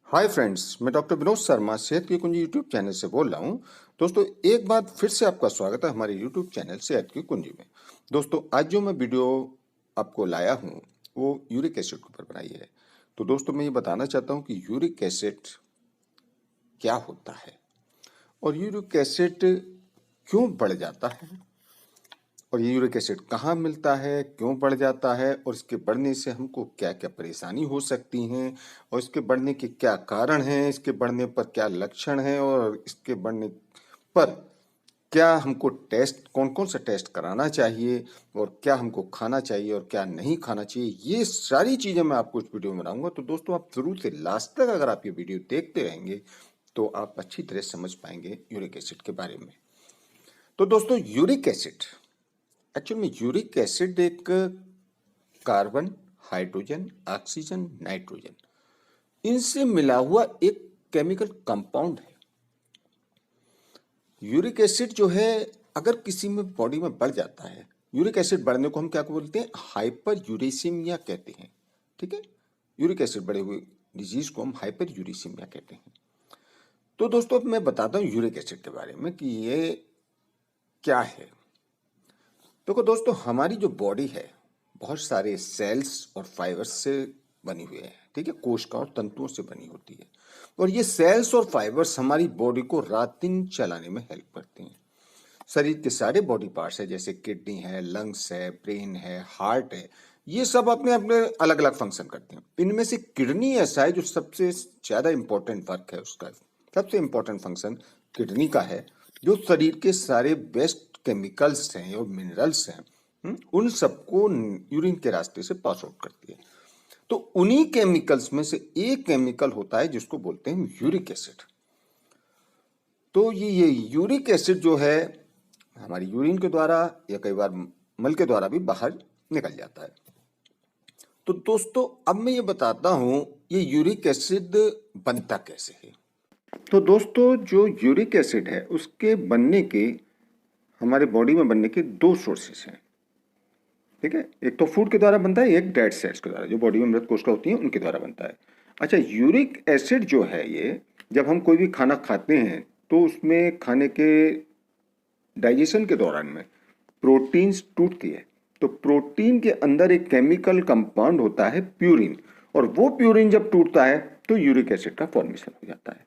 Hi friends, मैं doctor Vinod Sharma सेहत की कुंजी यूट्यूब चैनल से बोल रहा हूँ। दोस्तों, एक बार फिर से आपका स्वागत है हमारे यूट्यूब चैनल सेहत की कुंजी में। दोस्तों, आज जो मैं वीडियो आपको लाया हूँ वो यूरिक एसिड के ऊपर बनाई है। तो दोस्तों, मैं ये बताना चाहता हूँ कि यूरिक एसिड क्या होता है और यूरिक एसिड क्यों बढ़ जाता है और ये यूरिक एसिड कहाँ मिलता है, क्यों बढ़ जाता है और इसके बढ़ने से हमको क्या क्या परेशानी हो सकती हैं और इसके बढ़ने के क्या कारण हैं, इसके बढ़ने पर क्या लक्षण हैं और इसके बढ़ने पर क्या हमको टेस्ट, कौन कौन सा टेस्ट कराना चाहिए और क्या हमको खाना चाहिए और क्या नहीं खाना चाहिए, ये सारी चीज़ें मैं आपको इस वीडियो में बताऊंगा। तो दोस्तों, आप शुरू से लास्ट तक अगर आप ये वीडियो देखते रहेंगे तो आप अच्छी तरह समझ पाएंगे यूरिक एसिड के बारे में। तो दोस्तों, यूरिक एसिड एक्चुअल में यूरिक एसिड एक कार्बन, हाइड्रोजन, ऑक्सीजन, नाइट्रोजन इनसे मिला हुआ एक केमिकल कंपाउंड है। यूरिक एसिड जो है अगर किसी में बॉडी में बढ़ जाता है, यूरिक एसिड बढ़ने को हम क्या बोलते हैं, हाइपर यूरेसीमिया कहते हैं। ठीक है, यूरिक एसिड बढ़े हुए डिजीज को हम हाइपर यूरेसीमिया कहते हैं। तो दोस्तों, अब मैं बताता हूँ यूरिक एसिड के बारे में कि ये क्या है। देखो दोस्तों, हमारी जो बॉडी है बहुत सारे सेल्स और फाइबर्स से बनी हुई है। ठीक है, कोशिका और तंतुओं से बनी होती है और ये सेल्स और फाइबर्स हमारी बॉडी को रात दिन चलाने में हेल्प करते हैं। शरीर के सारे बॉडी पार्ट्स है, जैसे किडनी है, लंग्स है, ब्रेन है, हार्ट है, ये सब अपने अपने अलग अलग फंक्शन करते हैं। इनमें से किडनी ऐसा है जो सबसे ज्यादा इंपॉर्टेंट वर्क है उसका, सबसे इंपॉर्टेंट फंक्शन किडनी का है, जो शरीर के सारे बेस्ट केमिकल्स हैं और मिनरल्स हैं उन सबको यूरिन के रास्ते से पास आउट करती है। तो उन्हीं केमिकल्स में से एक केमिकल होता है जिसको बोलते हैं यूरिक एसिड। तो ये यूरिक एसिड जो है हमारी यूरिन के द्वारा या कई बार मल के द्वारा भी बाहर निकल जाता है। तो दोस्तों, अब मैं ये बताता हूं ये यूरिक एसिड बनता कैसे है। तो दोस्तों, जो यूरिक एसिड है उसके बनने के, हमारे बॉडी में बनने के दो सोर्सेस हैं। ठीक है, एक तो फूड के द्वारा बनता है, एक डेड सेल्स के द्वारा, जो बॉडी में मृत कोशिका होती हैं उनके द्वारा बनता है। अच्छा, यूरिक एसिड जो है ये जब हम कोई भी खाना खाते हैं तो उसमें खाने के डाइजेशन के दौरान में प्रोटीन्स टूटती है। तो प्रोटीन के अंदर एक केमिकल कंपाउंड होता है प्यूरिन, और वो प्यूरिन जब टूटता है तो यूरिक एसिड का फॉर्मेशन हो जाता है।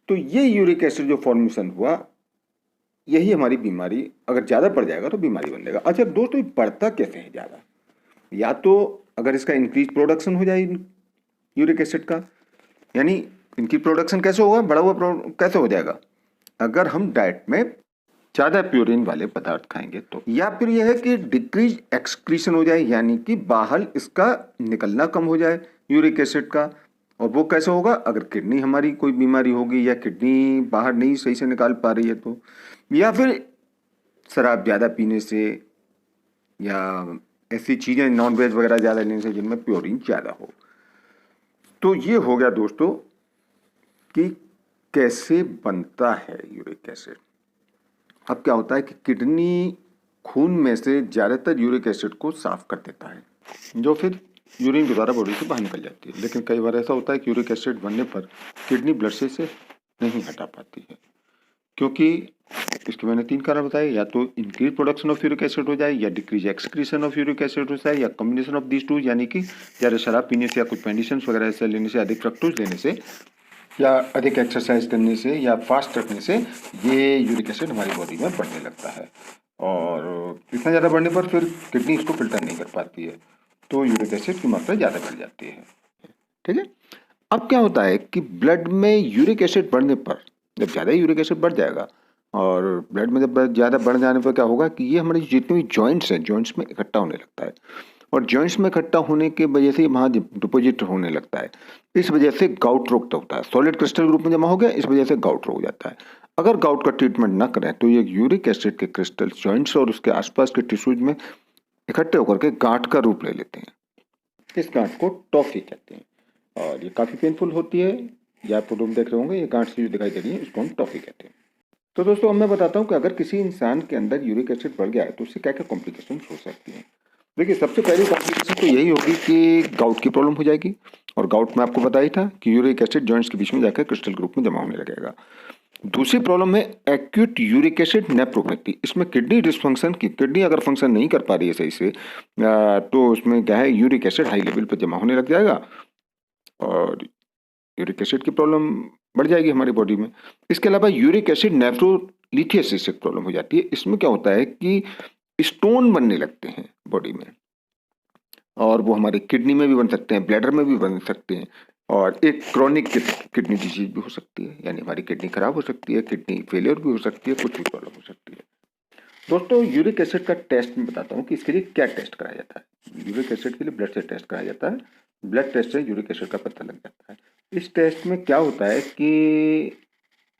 तो ये यूरिक एसिड जो फॉर्मेशन हुआ, यही हमारी बीमारी, अगर ज्यादा बढ़ जाएगा तो बीमारी बन जाएगा। अच्छा दोस्तों, ये बढ़ता कैसे है ज्यादा? या तो अगर इसका इंक्रीज प्रोडक्शन हो जाए यूरिक एसिड का, यानी इनकी प्रोडक्शन कैसे होगा, बढ़ा हुआ कैसे हो जाएगा, अगर हम डाइट में ज्यादा प्यूरिन वाले पदार्थ खाएंगे तो। या फिर यह है कि डिक्रीज एक्सक्रीशन हो जाए, यानी कि बाहर इसका निकलना कम हो जाए यूरिक एसिड का। और वो कैसे होगा, अगर किडनी हमारी कोई बीमारी होगी या किडनी बाहर नहीं सही से निकाल पा रही है तो, या फिर शराब ज्यादा पीने से, या ऐसी चीजें नॉन वेज वगैरह ज्यादा लेने से जिनमें प्योरीन ज्यादा हो। तो ये हो गया दोस्तों कि कैसे बनता है यूरिक एसिड। अब क्या होता है कि किडनी खून में से ज्यादातर यूरिक एसिड को साफ कर देता है, जो फिर यूरिन के द्वारा बॉडी से बाहर निकल जाती है। लेकिन कई बार ऐसा होता है कि यूरिक एसिड बनने पर किडनी ब्लड से इसे नहीं हटा पाती है, क्योंकि इसके मैंने तीन कारण बताए, या तो increase production of uric acid हो जाए, या decrease excretion of uric acid हो जाए, या कॉम्बिनेशन ऑफ दीज टू, यानी कि ज़्यादा शराब पीने से या कुछ मेडिसिन वगैरह ऐसे लेने से, अधिक फ्रक्टोज लेने से, या अधिक एक्सरसाइज करने से, या फास्ट रखने से ये यूरिक एसिड हमारी बॉडी में बढ़ने लगता है। और इतना ज़्यादा बढ़ने पर फिर किडनी इसको फिल्टर नहीं कर पाती है, तो यूरिक एसिड की मात्रा ज़्यादा बढ़ जाती है। ठीक है, अब क्या होता है कि ब्लड में यूरिक एसिड बढ़ने पर, जब ज़्यादा यूरिक एसिड बढ़ जाएगा और ब्लड में जब ज़्यादा बढ़ जाने पर क्या होगा कि ये हमारी जितनी भी जॉइंट्स हैं, जॉइंट्स में इकट्ठा होने लगता है, और जॉइंट्स में इकट्ठा होने की वजह से वहाँ डिपोजिट होने लगता है। इस वजह से गाउट रोग होता है, सॉलिड क्रिस्टल ग्रुप में जमा हो गया, इस वजह से गाउट रोग हो जाता है। अगर गाउट का ट्रीटमेंट ना करें तो ये यूरिक एसिड के क्रिस्टल जॉइंट्स और उसके आसपास के टिश्यूज में इकट्ठे होकर के गांठ का रूप ले लेते हैं। इस गांठ को टॉफी कहते हैं, और ये काफ़ी पेनफुल होती है। ये आप फोटो में देख रहे होंगे, ये गांठ सी जो दिखाई दे रही है, इसको हम टॉफी कहते हैं। तो दोस्तों, अब मैं बताता हूँ कि अगर किसी इंसान के अंदर यूरिक एसिड बढ़ गया है तो उससे क्या क्या कॉम्प्लिकेशंस हो सकती हैं। देखिए सबसे पहली कॉम्प्लिकेशन तो यही होगी कि गाउट की प्रॉब्लम हो जाएगी, और गाउट में आपको बताया था कि यूरिक एसिड जॉइंट्स के बीच में जाकर क्रिस्टल ग्रुप में जमा होने लगेगा। दूसरी प्रॉब्लम है एक्यूट यूरिक एसिड नेफ्रोपैथी। इसमें किडनी डिसफंक्शन की, किडनी अगर फंक्शन नहीं कर पा रही है सही से तो उसमें क्या है, यूरिक एसिड हाई लेवल पर जमा होने लग जाएगा और यूरिक एसिड की प्रॉब्लम बढ़ जाएगी हमारी बॉडी में। इसके अलावा यूरिक एसिड नेफ्रोलिथियासिस से प्रॉब्लम हो जाती है। इसमें क्या होता है कि स्टोन बनने लगते हैं बॉडी में, और वो हमारे किडनी में भी बन सकते हैं, ब्लैडर में भी बन सकते हैं, और एक क्रॉनिक किडनी डिजीज भी हो सकती है, यानी हमारी किडनी खराब हो सकती है, किडनी फेलियर भी हो सकती है, कुछ भी प्रॉब्लम हो सकती है। दोस्तों यूरिक एसिड का टेस्ट मैं बताता हूँ कि इसके लिए क्या टेस्ट कराया जाता है। यूरिक एसिड के लिए ब्लड से टेस्ट कराया जाता है। ब्लड टेस्ट से यूरिक एसिड का पता लग जाता है। इस टेस्ट में क्या होता है कि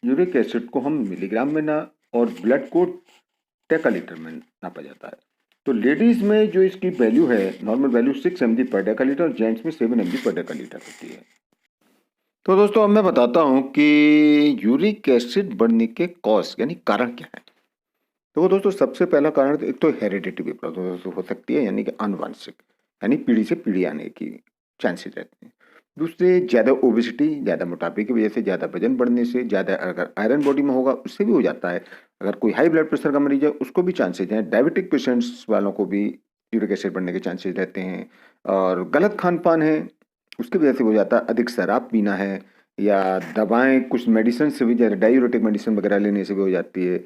यूरिक एसिड को हम मिलीग्राम में ना, और ब्लड को डेकालीटर में नापा जाता है। तो लेडीज में जो इसकी वैल्यू है, नॉर्मल वैल्यू 6 mg पर डेकालीटर, और जेंट्स में 7 mg पर डेकालीटर होती है। तो दोस्तों अब मैं बताता हूँ कि यूरिक एसिड बढ़ने के कॉज यानी कारण क्या है। तो दोस्तों सबसे पहला कारण एक तो हेरिडिटी भी हो सकती है, यानी कि आनुवंशिक, यानी पीढ़ी से पीढ़ी आने की चांसेस रहते हैं। दूसरे ज़्यादा ओबेसिटी, ज़्यादा मोटापे की वजह से, ज़्यादा वजन बढ़ने से, ज़्यादा अगर आयरन बॉडी में होगा उससे भी हो जाता है। अगर कोई हाई ब्लड प्रेशर का मरीज है उसको भी चांसेज हैं। डायबिटिक पेशेंट्स वालों को भी यूरिक एसिड बढ़ने के चांसेस रहते हैं। और गलत खान पान है उसकी वजह से हो जाता है। अधिक शराब पीना है, या दवाएं कुछ मेडिसिन से भी, जैसे डायूरेटिक मेडिसिन वगैरह लेने से भी हो जाती है।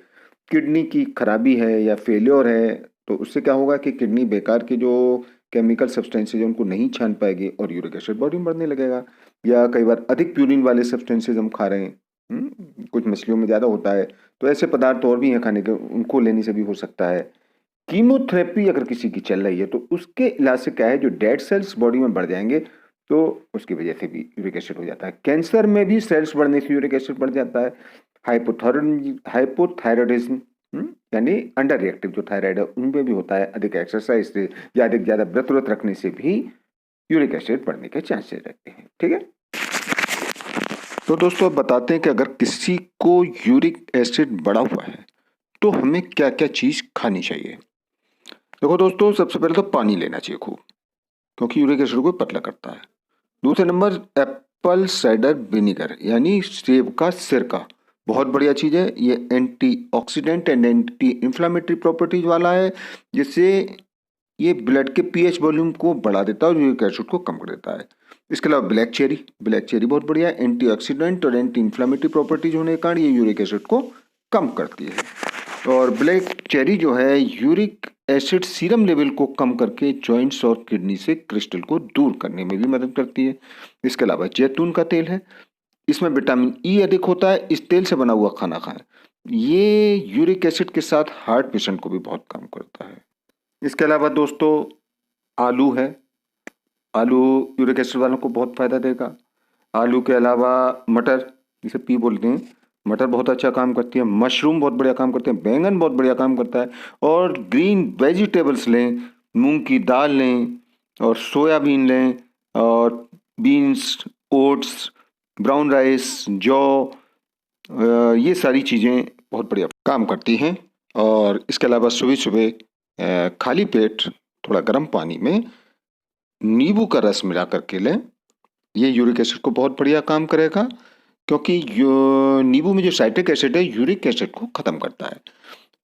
किडनी की खराबी है या फेलियर है तो उससे क्या होगा कि किडनी बेकार की जो केमिकल सब्सटेंसेज उनको नहीं छान पाएगी और यूरिक एसिड बॉडी में बढ़ने लगेगा। या कई बार अधिक प्यूरिन वाले सब्सटेंसेज हम खा रहे हैं, कुछ मछलियों में ज़्यादा होता है, तो ऐसे पदार्थ और भी हैं खाने के, उनको लेने से भी हो सकता है। कीमोथेरेपी अगर किसी की चल रही है तो उसके इलाज से क्या है, जो डेड सेल्स बॉडी में बढ़ जाएंगे तो उसकी वजह से भी यूरिक एसिड हो जाता है। कैंसर में भी सेल्स बढ़ने से यूरिक एसिड बढ़ जाता है। हाइपोथायरॉयडिज्म, यानी अंडर रिएक्टिव जो थायराइड है उनमें भी होता है। अधिक एक्सरसाइज से या अधिक ज़्यादा व्रत रखने से भी यूरिक एसिड बढ़ने के चांसेस रहते हैं। ठीक है, तो दोस्तों अब बताते हैं कि अगर किसी को यूरिक एसिड बढ़ा हुआ है तो हमें क्या क्या चीज़ खानी चाहिए। देखो दोस्तों, सबसे पहले तो पानी लेना चाहिए खूब, क्योंकि यूरिक एसिड को पतला करता है। दूसरे नंबर एप्पल साइडर विनीगर, यानी सेब का सिरका, बहुत बढ़िया चीज़ है। ये antioxidant and anti inflammatory properties वाला है, जिससे ये ब्लड के पीएच वॉल्यूम को बढ़ा देता है और यूरिक एसिड को कम कर देता है। इसके अलावा ब्लैक चेरी, ब्लैक चेरी बहुत बढ़िया है, एंटीऑक्सीडेंट और एंटी इंफ्लामेटरी प्रॉपर्टीज होने के कारण ये यूरिक एसिड को कम करती है। और ब्लैक चेरी जो है यूरिक एसिड सीरम लेवल को कम करके जॉइंट्स और किडनी से क्रिस्टल को दूर करने में भी मदद करती है। इसके अलावा जैतून का तेल है, इसमें विटामिन ई अधिक होता है। इस तेल से बना हुआ खाना खाएं, ये यूरिक एसिड के साथ हार्ट पेशेंट को भी बहुत काम करता है। इसके अलावा दोस्तों आलू है, आलू यूरिक एसिड वालों को बहुत फायदा देगा। आलू के अलावा मटर, जिसे पी बोलते हैं, मटर बहुत अच्छा काम करती है। मशरूम बहुत बढ़िया काम करते हैं। बैंगन बहुत बढ़िया काम करता है। और ग्रीन वेजिटेबल्स लें, मूंग की दाल लें, और सोयाबीन लें, और बीन्स, ओट्स, ब्राउन राइस, जौ, ये सारी चीज़ें बहुत बढ़िया काम करती हैं। और इसके अलावा सुबह सुबह खाली पेट थोड़ा गर्म पानी में नींबू का रस मिला करके लें, ये यूरिक एसिड को बहुत बढ़िया काम करेगा, क्योंकि नींबू में जो साइट्रिक एसिड है यूरिक एसिड को खत्म करता है।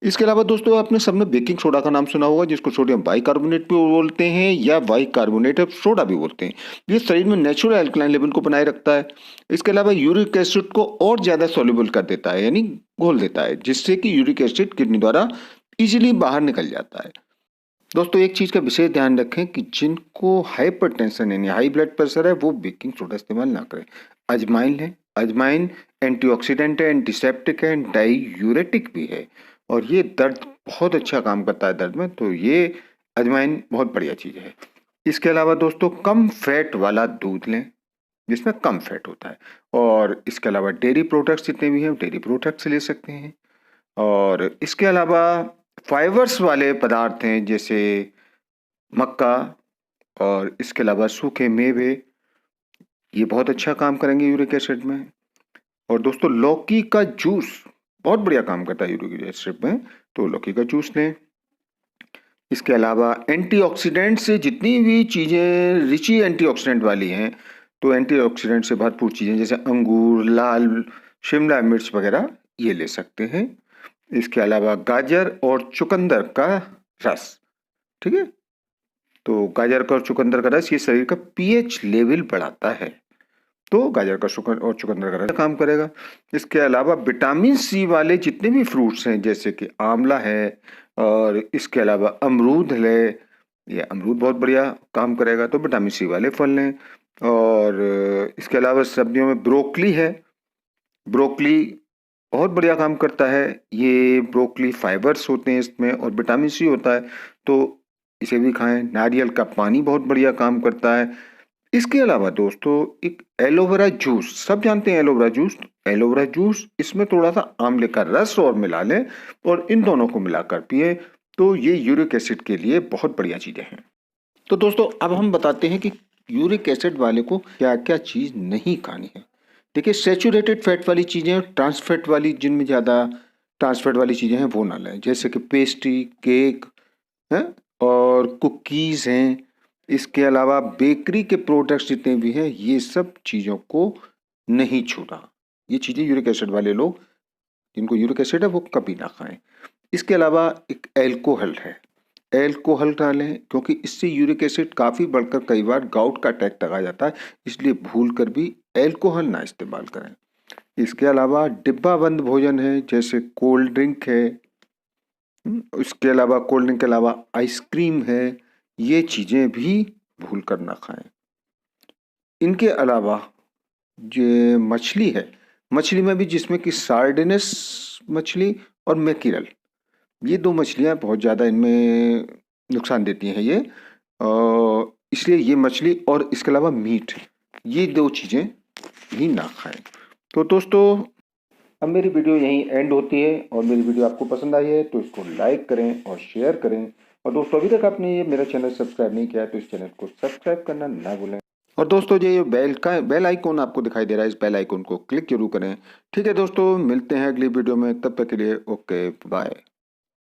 इसके अलावा दोस्तों आपने सबने बेकिंग सोडा का नाम सुना होगा, जिसको सोडियम बाइकार्बोनेट भी बोलते हैं या बाइकार्बोनेट ऑफ सोडा भी बोलते हैं। ये शरीर में नेचुरल अल्कलाइन लेवल को बनाए रखता है। इसके अलावा यूरिक एसिड को और ज़्यादा सॉल्युबल कर देता है, यानी घोल देता है, जिससे कि यूरिक एसिड किडनी द्वारा इजीली बाहर निकल जाता है। दोस्तों एक चीज़ का विशेष ध्यान रखें कि जिनको हाइपरटेंशन यानी हाई ब्लड प्रेशर है वो बेकिंग सोडा इस्तेमाल ना करें। अजवाइन है, अजवाइन एंटीऑक्सीडेंट है, एंटीसेप्टिक है, डायूरेटिक भी है, और ये दर्द बहुत अच्छा काम करता है दर्द में, तो ये अजवाइन बहुत बढ़िया चीज़ है। इसके अलावा दोस्तों कम फैट वाला दूध लें, जिसमें कम फैट होता है। और इसके अलावा डेयरी प्रोडक्ट्स जितने भी हैं डेयरी प्रोडक्ट्स ले सकते हैं। और इसके अलावा फाइबर्स वाले पदार्थ हैं, जैसे मक्का, और इसके अलावा सूखे मेवे, ये बहुत अच्छा काम करेंगे यूरिक एसिड में। और दोस्तों लौकी का जूस बहुत बढ़िया काम करता है यूरिक एसिड में, तो लौकी का जूस लें। इसके अलावा एंटीऑक्सीडेंट से जितनी भी चीज़ें रिची एंटीऑक्सीडेंट वाली हैं, तो एंटीऑक्सीडेंट से भरपूर चीज़ें जैसे अंगूर, लाल शिमला मिर्च वगैरह ये ले सकते हैं। इसके अलावा गाजर और चुकंदर का रस, ठीक है। तो गाजर का और चुकंदर का रस ये शरीर का पीएच लेवल बढ़ाता है, तो गाजर का और चुकंदर का रस काम करेगा। इसके अलावा विटामिन सी वाले जितने भी फ्रूट्स हैं जैसे कि आंवला है और इसके अलावा अमरूद है, ये अमरूद बहुत बढ़िया काम करेगा, तो विटामिन सी वाले फल लें। और इसके अलावा सब्जियों में ब्रोकली है, ब्रोकली बहुत बढ़िया काम करता है। ये ब्रोकली फाइबर्स होते हैं इसमें और विटामिन सी होता है, तो इसे भी खाएं। नारियल का पानी बहुत बढ़िया काम करता है। इसके अलावा दोस्तों एक एलोवेरा जूस, सब जानते हैं एलोवेरा जूस, एलोवेरा जूस इसमें थोड़ा सा आंवले का रस और मिला लें और इन दोनों को मिलाकर पिए, तो ये यूरिक एसिड के लिए बहुत बढ़िया चीजें हैं। तो दोस्तों अब हम बताते हैं कि यूरिक एसिड वाले को क्या क्या चीज नहीं खानी है। देखिए, सैचुरेटेड फैट वाली चीजें, ट्रांसफैट वाली, जिनमें ज्यादा ट्रांसफैट वाली चीजें हैं वो ना लें, जैसे कि पेस्ट्री, केक है और कुकीज़ हैं। इसके अलावा बेकरी के प्रोडक्ट्स जितने भी हैं ये सब चीज़ों को नहीं छूना। ये चीज़ें यूरिक एसिड वाले लोग, जिनको यूरिक एसिड है, वो कभी ना खाएं। इसके अलावा एक एल्कोहल है, एल्कोहल डालें क्योंकि इससे यूरिक एसिड काफ़ी बढ़कर कई बार गाउट का अटैक तक आ जाता है, इसलिए भूल कर भी एल्कोहल ना इस्तेमाल करें। इसके अलावा डिब्बा बंद भोजन है जैसे कोल्ड ड्रिंक है, इसके अलावा कोल्ड ड्रिंक के अलावा आइसक्रीम है, ये चीज़ें भी भूल कर ना खाएं। इनके अलावा जो मछली है, मछली में भी जिसमें कि सार्डिनस मछली और मैकीरल, ये दो मछलियां बहुत ज़्यादा इनमें नुकसान देती हैं ये, इसलिए ये मछली और इसके अलावा मीट, ये दो चीज़ें भी ना खाएं। तो दोस्तों अब मेरी वीडियो यहीं एंड होती है और मेरी वीडियो आपको पसंद आई है तो इसको लाइक करें और शेयर करें। और दोस्तों अभी तक आपने ये मेरा चैनल सब्सक्राइब नहीं किया है तो इस चैनल को सब्सक्राइब करना ना भूलें। और दोस्तों ये बेल आइकॉन आपको दिखाई दे रहा है, इस बेल आइकॉन को क्लिक जरूर करें। ठीक है दोस्तों, मिलते हैं अगली वीडियो में, तब तक के लिए ओके बाय।